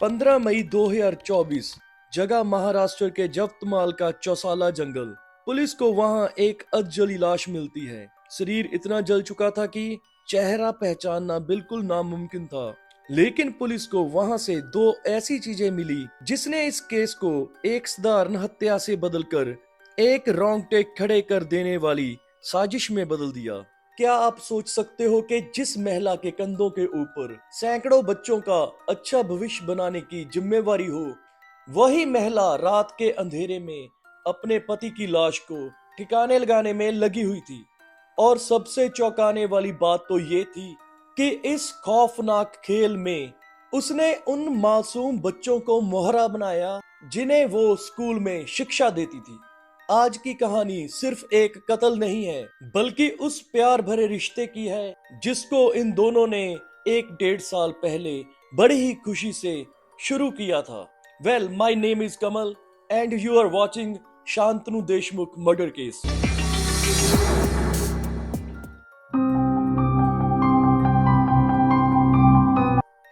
15 मई 2024, जगह महाराष्ट्र के जफ्तमाल का चौसाला जंगल। पुलिस को वहां एक अधजली लाश मिलती है। शरीर इतना जल चुका था कि चेहरा पहचानना बिल्कुल नामुमकिन था। लेकिन पुलिस को वहां से दो ऐसी चीजें मिली जिसने इस केस को एक साधारण हत्या से बदलकर एक रोंगटे खड़े कर देने वाली साजिश में बदल दिया। क्या आप सोच सकते हो कि जिस महिला के कंधों के ऊपर सैकड़ों बच्चों का अच्छा भविष्य बनाने की जिम्मेवारी हो, वही महिला रात के अंधेरे में अपने पति की लाश को ठिकाने लगाने में लगी हुई थी। और सबसे चौंकाने वाली बात तो ये थी कि इस खौफनाक खेल में उसने उन मासूम बच्चों को मोहरा बनाया जिन्हें वो स्कूल में शिक्षा देती थी। आज की कहानी सिर्फ एक कत्ल नहीं है, बल्कि उस प्यार भरे रिश्ते की है जिसको इन दोनों ने 1-1.5 साल पहले बड़ी ही खुशी से शुरू किया था। Well, my name is Kamal and you are watching Shantanu Deshmukh murder case.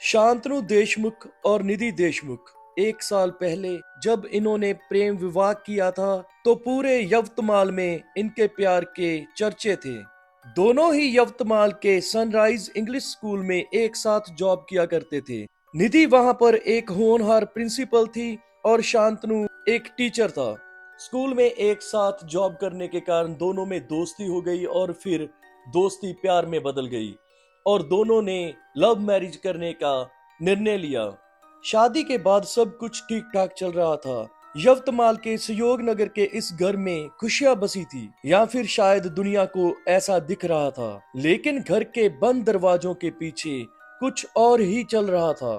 Shantanu Deshmukh और निधि देशमुख 1 साल पहले जब इन्होंने प्रेम विवाह किया था तो पूरे यवतमाल में इनके प्यार के चर्चे थे। दोनों ही यवतमाल के सनराइज इंग्लिश स्कूल में एक साथ जॉब किया करते थे। निधि वहां पर एक होनहार प्रिंसिपल थी और शांतनु एक टीचर था। स्कूल में एक साथ जॉब करने के कारण दोनों में दोस्ती हो गई और फिर दोस्ती प्यार में बदल गई और दोनों ने लव मैरिज करने का निर्णय लिया। शादी के बाद सब कुछ ठीक ठाक चल रहा था। यवतमाल के सहयोग नगर के इस घर में खुशियां बसी थी, या फिर शायद दुनिया को ऐसा दिख रहा था। लेकिन घर के बंद दरवाजों के पीछे कुछ और ही चल रहा था।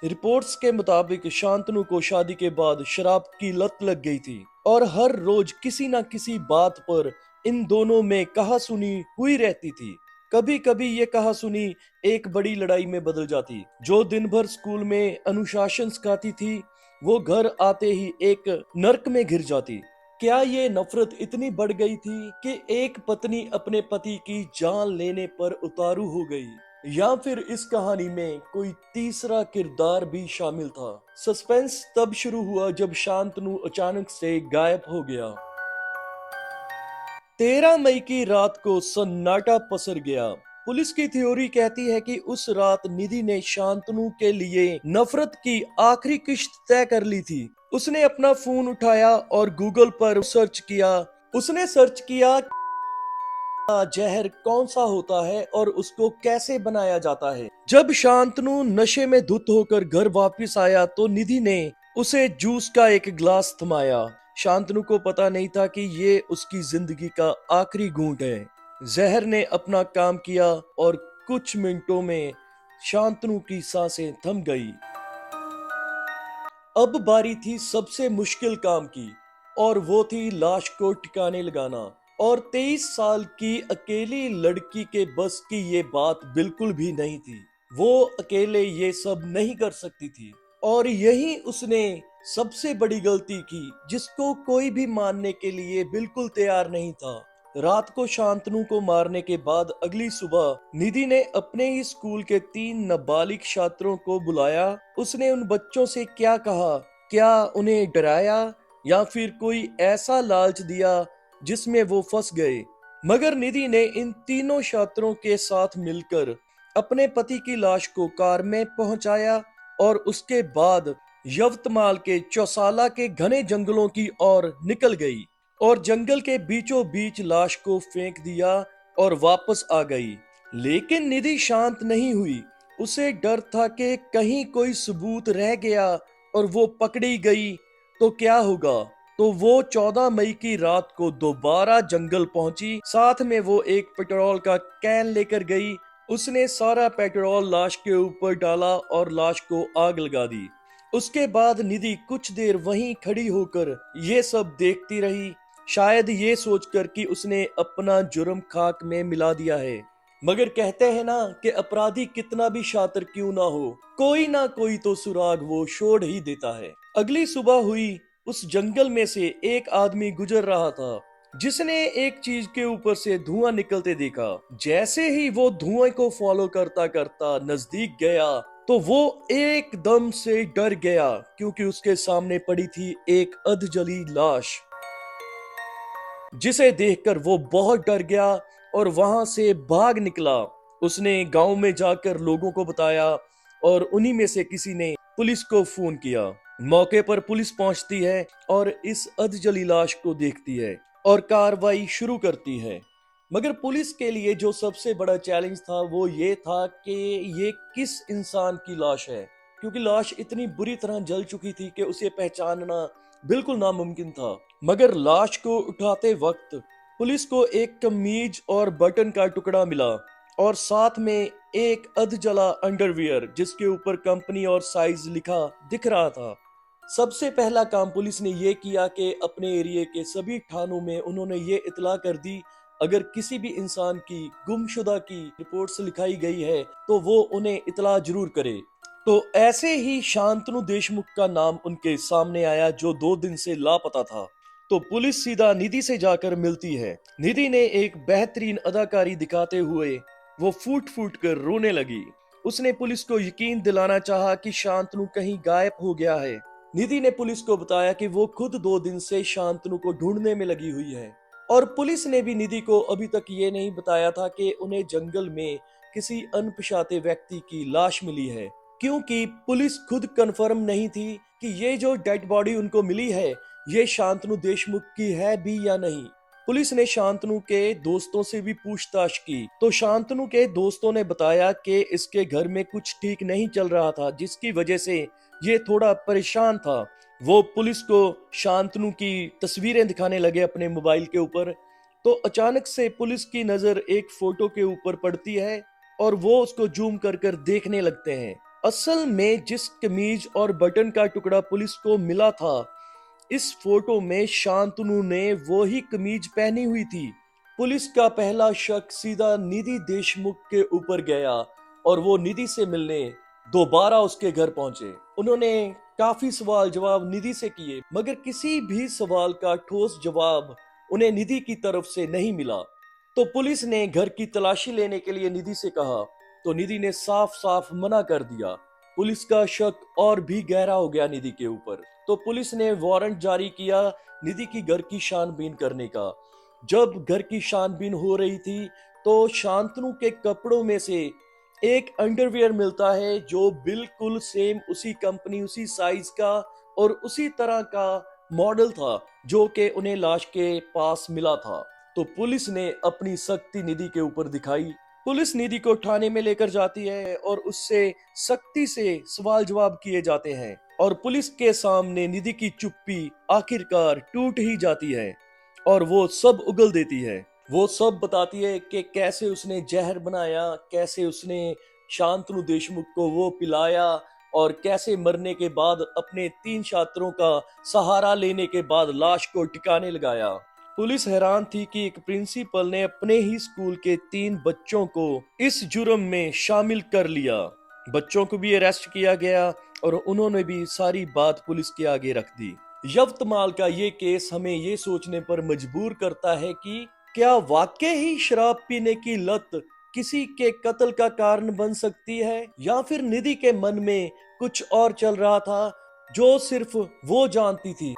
रिपोर्ट्स के मुताबिक शांतनु को शादी के बाद शराब की लत लग गई थी और हर रोज किसी न किसी बात पर इन दोनों में कहासुनी हुई रहती थी। कभी कभी ये कहासुनी एक बड़ी लड़ाई में बदल जाती। जो दिन भर स्कूल में अनुशासन सिखाती थी, वो घर आते ही एक नर्क में घिर जाती। क्या ये नफरत इतनी बढ़ गई थी कि एक पत्नी अपने पति की जान लेने पर उतारू हो गई, या फिर इस कहानी में कोई तीसरा किरदार भी शामिल था? सस्पेंस तब शुरू हुआ जब शांतनु अचानक से गायब हो गया। 13 मई की रात को सन्नाटा पसर गया। पुलिस की थ्योरी कहती है कि उस रात निधि ने शांतनु के लिए नफरत की आखिरी किश्त तय कर ली थी। उसने अपना फोन उठाया और गूगल पर सर्च किया। उसने सर्च किया जहर कौन सा होता है और उसको कैसे बनाया जाता है। जब शांतनु नशे में धुत होकर घर वापस आया तो निधि ने उसे जूस का एक गिलास थमाया। शांतनु को पता नहीं था कि ये उसकी जिंदगी का आखिरी घूंट है। जहर ने अपना काम किया और कुछ मिनटों में शांतनु की सांसें थम गई। अब बारी थी सबसे मुश्किल काम की, और वो थी लाश को ठिकाने लगाना। और 23 साल की अकेली लड़की के बस की ये बात बिल्कुल भी नहीं थी। वो अकेले ये सब नहीं कर सकती थी, और यही उसने सबसे बड़ी गलती की जिसको कोई भी मानने के लिए बिल्कुल तैयार नहीं था। रात को शांतनु को मारने के बाद अगली सुबह निधि ने अपने ही स्कूल के 3 नाबालिग छात्रों को बुलाया। उसने उन बच्चों से क्या कहा, क्या उन्हें डराया या फिर कोई ऐसा लालच दिया जिसमें वो फंस गए? मगर निधि ने इन तीनों छात्रों के साथ मिलकर अपने पति की लाश को कार में पहुंचाया और उसके बाद यवतमाल के चौसाला के घने जंगलों की ओर निकल गई और जंगल के बीचों बीच लाश को फेंक दिया और वापस आ गई। लेकिन निधि शांत नहीं हुई। उसे डर था कि कहीं कोई सबूत रह गया और वो पकड़ी गई तो क्या होगा। तो वो 14 मई की रात को दोबारा जंगल पहुंची। साथ में वो एक पेट्रोल का कैन लेकर गई। उसने सारा पेट्रोल लाश के ऊपर डाला और लाश को आग लगा दी। उसके बाद निधि कुछ देर वहीं खड़ी होकर ये सब देखती रही, शायद ये सोचकर कि उसने अपना जुर्म खाक में मिला दिया है। मगर कहते हैं ना कि अपराधी कितना भी शातिर क्यों ना हो, कोई ना कोई तो सुराग वो छोड़ ही देता है। अगली सुबह हुई। उस जंगल में से एक आदमी गुजर रहा था जिसने एक चीज के ऊपर से धुआं निकलते देखा। जैसे ही वो धुएं को फॉलो करता करता नजदीक गया तो वो एकदम से डर गया क्योंकि उसके सामने पड़ी थी एक अधजली लाश, जिसे देखकर वो बहुत डर गया और वहां से भाग निकला। उसने गांव में जाकर लोगों को बताया और उन्हीं में से किसी ने पुलिस को फोन किया। मौके पर पुलिस पहुंचती है और इस अधजली लाश को देखती है और कार्रवाई शुरू करती है। मगर पुलिस के लिए जो सबसे बड़ा चैलेंज था वो ये था कि ये किस इंसान की लाश है, क्योंकि लाश इतनी बुरी तरह जल चुकी थी कि उसे पहचानना बिल्कुल नामुमकिन था। मगर लाश को उठाते वक्त पुलिस को एक कमीज और बटन का टुकड़ा मिला और साथ में एक अधजला अंडरवियर जिसके ऊपर कंपनी और साइज लिखा दिख रहा था। सबसे पहला काम पुलिस ने ये किया कि अपने एरिया के सभी थानों में उन्होंने ये इतला कर दी, अगर किसी भी इंसान की गुमशुदा की रिपोर्ट्स लिखाई गई है तो वो उन्हें इतला जरूर करे। तो ऐसे ही शांतनु देशमुख का नाम उनके सामने आया जो 2 दिन से लापता था। तो पुलिस सीधा निधि से जाकर मिलती है। निधि ने एक बेहतरीन अदाकारी दिखाते हुए वो फूट फूट कर रोने लगी। उसने पुलिस को यकीन दिलाना चाहा कि शांतनु कहीं गायब हो गया है। निधि ने पुलिस को बताया कि वो खुद 2 दिन से शांतनु को ढूंढने में लगी हुई है और पुलिस ने भी निधि को अभी तक ये नहीं बताया था कि उन्हें जंगल में किसी अनपछाते व्यक्ति की लाश मिली है, क्योंकि पुलिस खुद कंफर्म नहीं थी कि ये जो डेड बॉडी उनको मिली है ये शांतनु देशमुख की है भी या नहीं। पुलिस ने शांतनु के दोस्तों से भी पूछताछ की तो शांतनु के दोस्तों ने बताया कि इसके घर में कुछ ठीक नहीं चल रहा था, जिसकी वजह से ये थोड़ा परेशान था। वो पुलिस को शांतनु की तस्वीरें दिखाने लगे अपने मोबाइल के ऊपर। तो अचानक से पुलिस की नजर एक फोटो के ऊपर पड़ती है और वो उसको जूम कर कर देखने लगते हैं। असल में जिस कमीज और बटन का टुकड़ा पुलिस को मिला था, इस फोटो में शांतनु ने वो ही कमीज पहनी हुई थी। पुलिस का पहला शक सीधा निधि देशमुख के ऊपर गया और वो निधि से मिलने दोबारा उसके घर पहुंचे। उन्होंने काफी सवाल जवाब निधि से किए, मगर किसी भी सवाल का ठोस जवाब उन्हें निधि की तरफ से नहीं मिला। तो पुलिस ने घर की तलाशी लेने के लिए निधि से कहा तो निधि ने साफ साफ मना कर दिया। पुलिस का शक और भी गहरा हो गया निधि के ऊपर। तो पुलिस ने वारंट जारी किया निधि की घर की छानबीन करने का। जब घर की छानबीन हो रही थी तो शांतनु के कपड़ों में से एक अंडरवियर मिलता है जो बिल्कुल सेम उसी कंपनी उसी साइज का और उसी तरह का मॉडल था जो कि उन्हें लाश के पास मिला था। तो पुलिस ने अपनी सख्ती निधि के ऊपर दिखाई। पुलिस निधि को थाने में लेकर जाती है और उससे सख्ती से सवाल जवाब किए जाते हैं और पुलिस के सामने निधि की चुप्पी आखिरकार टूट ही जाती है और वो सब उगल देती है। वो सब बताती है कि कैसे उसने जहर बनाया, कैसे उसने शांतनु देशमुख को वो पिलाया और कैसे मरने के बाद अपने 3 छात्रों का सहारा लेने के बाद लाश को ठिकाने लगाया। पुलिस हैरान थी कि एक प्रिंसिपल ने अपने ही स्कूल के 3 बच्चों को इस जुर्म में शामिल कर लिया। बच्चों को भी अरेस्ट किया गया और उन्होंने भी सारी बात पुलिस के आगे रख दी। यवतमाल का ये केस हमें ये सोचने पर मजबूर करता है कि क्या वाकई ही शराब पीने की लत किसी के कत्ल का कारण बन सकती है, या फिर निधि के मन में कुछ और चल रहा था जो सिर्फ वो जानती थी।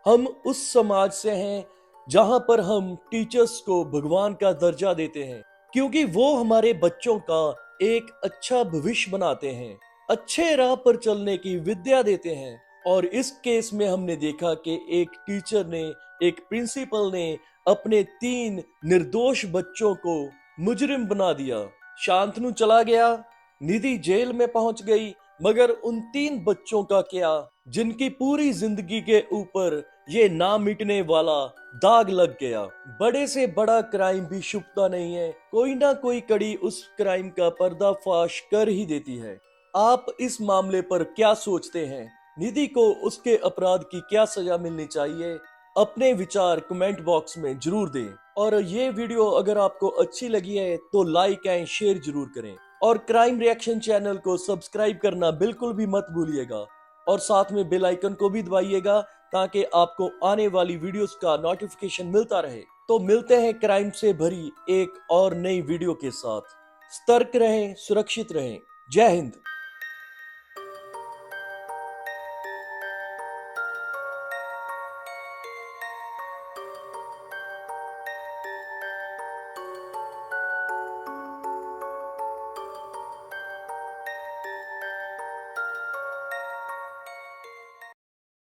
हम उस समाज से हैं जहां पर हम टीचर्स को भगवान का दर्जा देते हैं, क्योंकि वो हमारे बच्चों का एक अच्छा भविष्य बनाते हैं, अच्छे राह पर चलने की विद्या देते हैं। और इस केस में हमने देखा कि एक टीचर ने, एक प्रिंसिपल ने अपने 3 निर्दोष बच्चों को मुजरिम बना दिया। शांतनु चला गया, निधि जेल में पहुंच गई, मगर उन 3 बच्चों का क्या जिनकी पूरी जिंदगी के ऊपर ये ना मिटने वाला दाग लग गया। बड़े से बड़ा क्राइम भी छुपता नहीं है, कोई ना कोई कड़ी उस क्राइम का पर्दाफाश कर ही देती है। आप इस मामले पर क्या सोचते हैं? निधि को उसके अपराध की क्या सजा मिलनी चाहिए? अपने विचार कमेंट बॉक्स में जरूर दें। और ये वीडियो अगर आपको अच्छी लगी है तो लाइक एंड शेयर जरूर करें और क्राइम रिएक्शन चैनल को सब्सक्राइब करना बिल्कुल भी मत भूलिएगा और साथ में बेल आइकन को भी दबाइएगा ताकि आपको आने वाली वीडियोस का नोटिफिकेशन मिलता रहे। तो मिलते हैं क्राइम से भरी एक और नई वीडियो के साथ। सतर्क रहें, सुरक्षित रहें। जय हिंद।